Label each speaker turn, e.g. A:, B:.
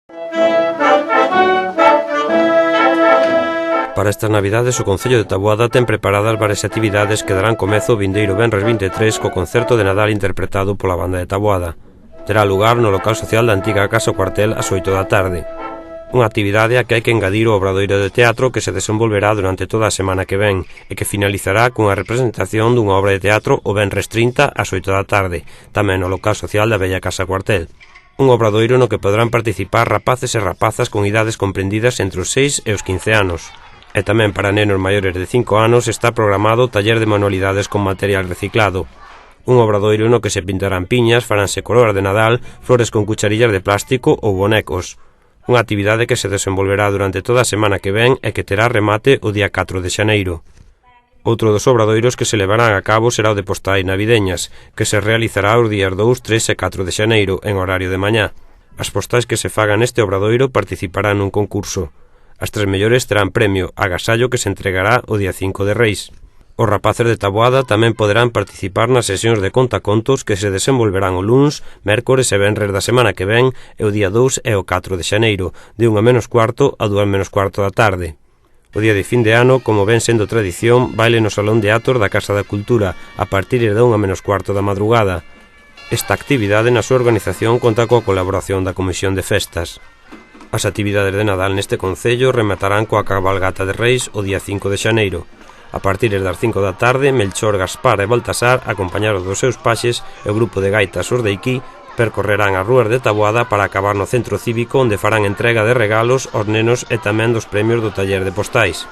A: Para estas navidades o Concello de Taboada ten preparadas varias actividades que darán comezo o vindeiro venres 23 co concerto de Nadal interpretado pola banda de Taboada. Terá lugar no local social da antiga Casa Cuartel ás 8 da tarde. Unha actividade a que hai que engadir o obradoiro de teatro que se desenvolverá durante toda a semana que ven e que finalizará cunha representación dunha obra de teatro o venres 30 ás 8 da tarde, tamén no local social da bella Casa Cuartel. Un obradoiro no que poderán participar rapaces e rapazas con idades comprendidas entre os 6 e os 15 anos. E tamén para nenos maiores de 5 anos está programado o taller de manualidades con material reciclado. Un obradoiro no que se pintarán piñas, faránse coroas de Nadal, flores con cucharillas de plástico ou bonecos. Unha actividade que se desenvolverá durante toda a semana que ven e que terá remate o día 4 de xaneiro. Outro dos obradoiros que se levarán a cabo será o de postais navideñas, que se realizará os días 2, 3 e 4 de xaneiro, en horario de mañá. As postais que se fagan neste obradoiro participarán nun concurso. As 3 mellores terán premio, agasallo que se entregará o día 5 de Reis. Os rapaces de Taboada tamén poderán participar nas sesións de contacontos que se desenvolverán o luns, mércores e venres da semana que ven e o día 2 e o 4 de xaneiro, de 1:15 a 2:15 da tarde. O día de fin de ano, como ven sendo tradición, baile no Salón de Atos da Casa da Cultura a partir de 1:15 da madrugada. Esta actividade na súa organización conta coa colaboración da Comisión de Festas. As actividades de Nadal neste concello rematarán coa cabalgata de Reis o día 5 de xaneiro. A partir das 5 da tarde, Melchor, Gaspar e Baltasar, acompañados dos seus paxes e o grupo de gaitas os de Iquí, percorrerán as rúas de Taboada para acabar no centro cívico onde farán entrega de regalos aos nenos e tamén dos premios do taller de postais.